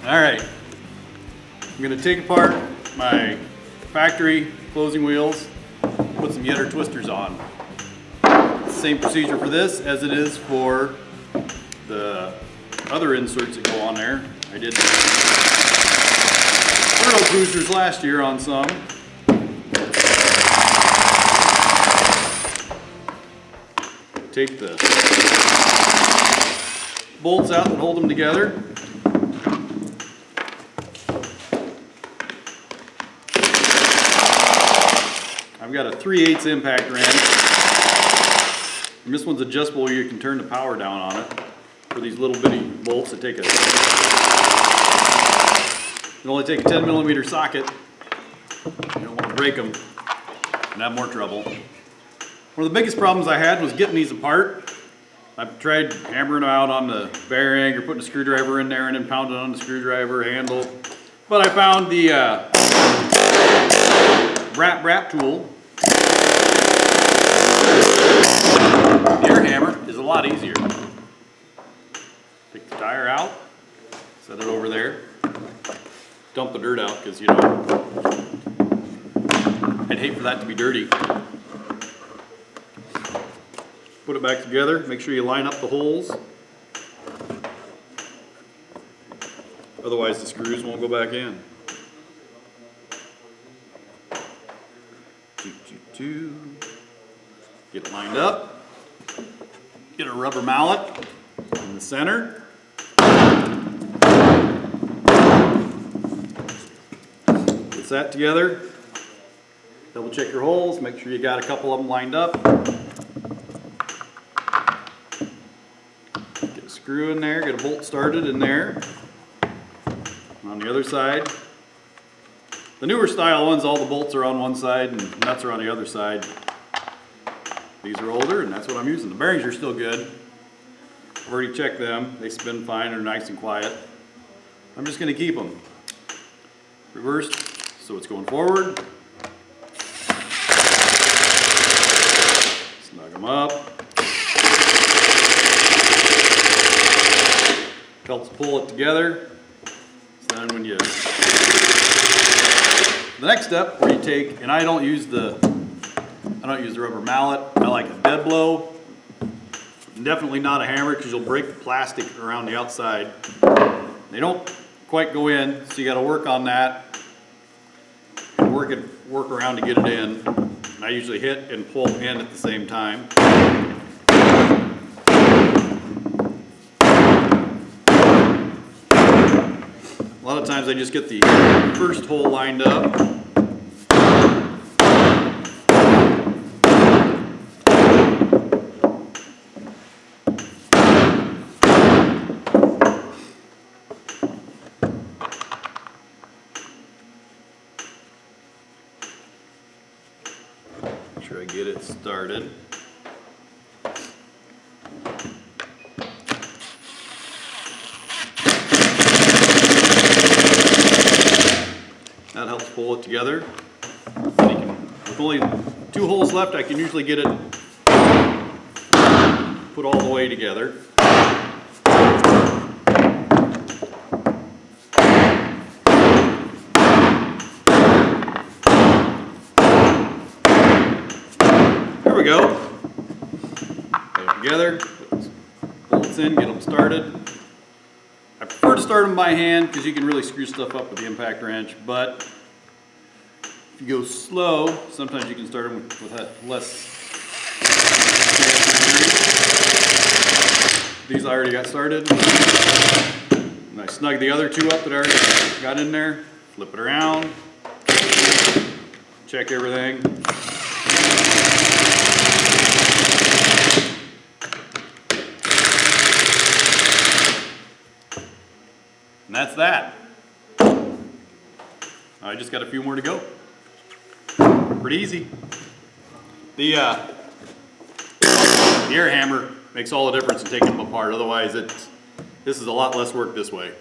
All right, I'm gonna take apart my factory closing wheels, put some Yetter twisters on. Same procedure for this as it is for the other inserts that go on there. I did turtle cruisers last year on some. Take the bolts out and hold them together. I've got a 3/8 impact wrench, and this one's adjustable. You can turn the power down on it for these little bitty bolts that take a. You only take a 10mm socket. You don't want to break them and have more trouble. One of the biggest problems I had was getting these apart. I've tried hammering them out on the bearing or putting a screwdriver in there and then pounding on the screwdriver handle. But I found the wrap tool. The air hammer is a lot easier. Take the tire out, set it over there, dump the dirt out because, you know, I'd hate for that to be dirty. Put it back together, make sure you line up the holes. Otherwise the screws won't go back in. Get it lined up. Get a rubber mallet in the center. Get that together. Double check your holes, make sure you got a couple of them lined up. Get a screw in there, get a bolt started in there. On the other side. The newer style ones, all the bolts are on one side and nuts are on the other side. These are older and that's what I'm using. The bearings are still good. I've already checked them. They spin fine, they're nice and quiet. I'm just going to keep them reversed so it's going forward. Snug them up. Helps pull it together. So then when you the next step where you take, and I don't use the rubber mallet, I like a dead blow. Definitely not a hammer because you'll break the plastic around the outside. They don't quite go in, so you got to work on that. And work around to get it in. And I usually hit and pull in at the same time. A lot of times I just get the first hole lined up. Make sure I get it started. That helps pull it together. With only 2 holes left, I can usually get it put all the way together. There we go. Put it together, put the bolts in, get them started. I prefer to start them by hand because you can really screw stuff up with the impact wrench, but if you go slow, sometimes you can start them with a less. These I already got started. And I snug the other 2 up that I already got in there, flip it around, check everything. And that's that. I just got a few more to go. Pretty easy. The air hammer makes all the difference in taking them apart. Otherwise, this is a lot less work this way.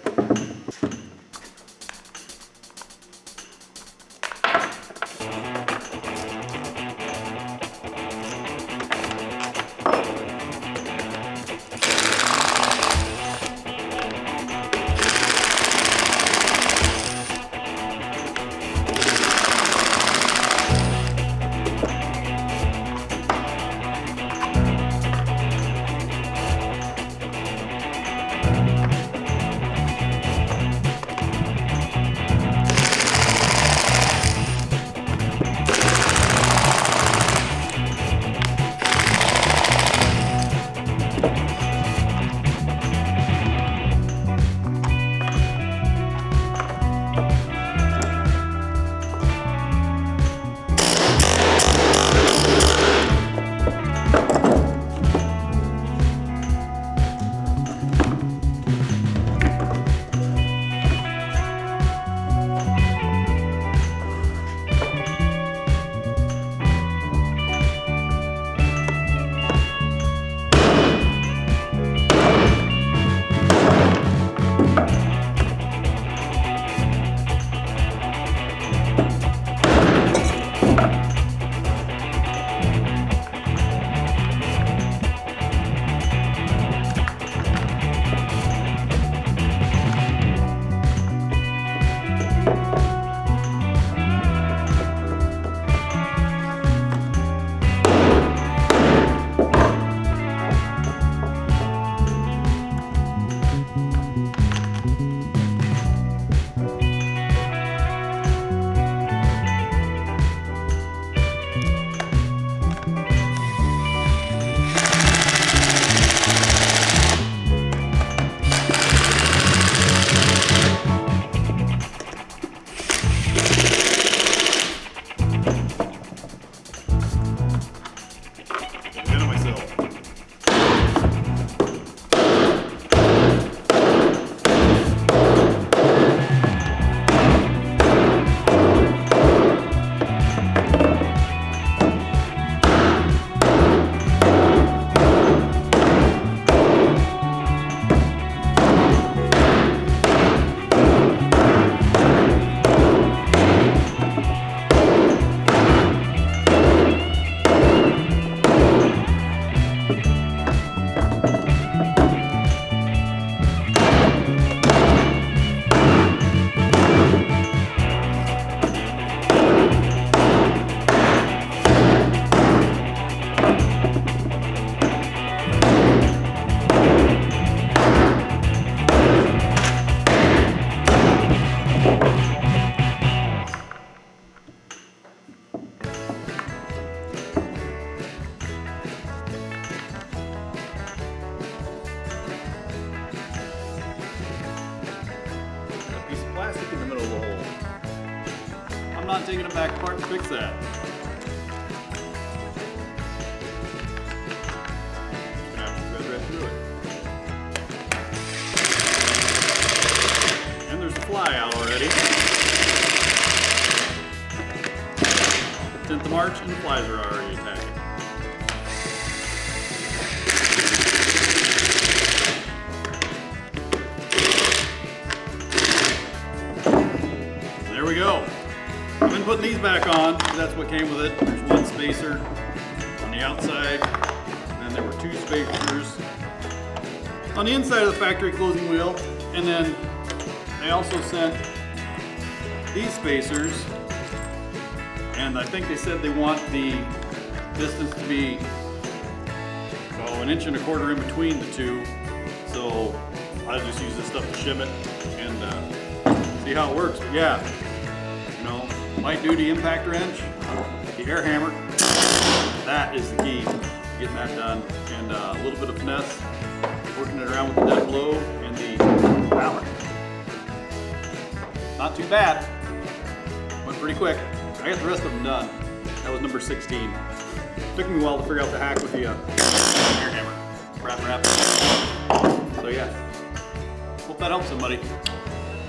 I'm not taking it back apart to fix that. Just gonna have to thread right through it. And there's the fly out already. 10th of March and the flies are already attacking. There we go. I've been putting these back on, that's what came with it. There's one spacer on the outside, and then there were 2 spacers on the inside of the factory closing wheel, and then they also sent these spacers, and I think they said they want the distance to be 1.25 inches in between the 2, so I just use this stuff to shim it and see how it works. But yeah, you know, light duty impact wrench, the air hammer, that is the key to getting that done, and a little bit of finesse, working it around with the dead blow and the mallet. Not too bad, went pretty quick. I got the rest of them done. That was number 16. Took me a while to figure out the hack with the air hammer. Wrap. So yeah, hope that helps somebody.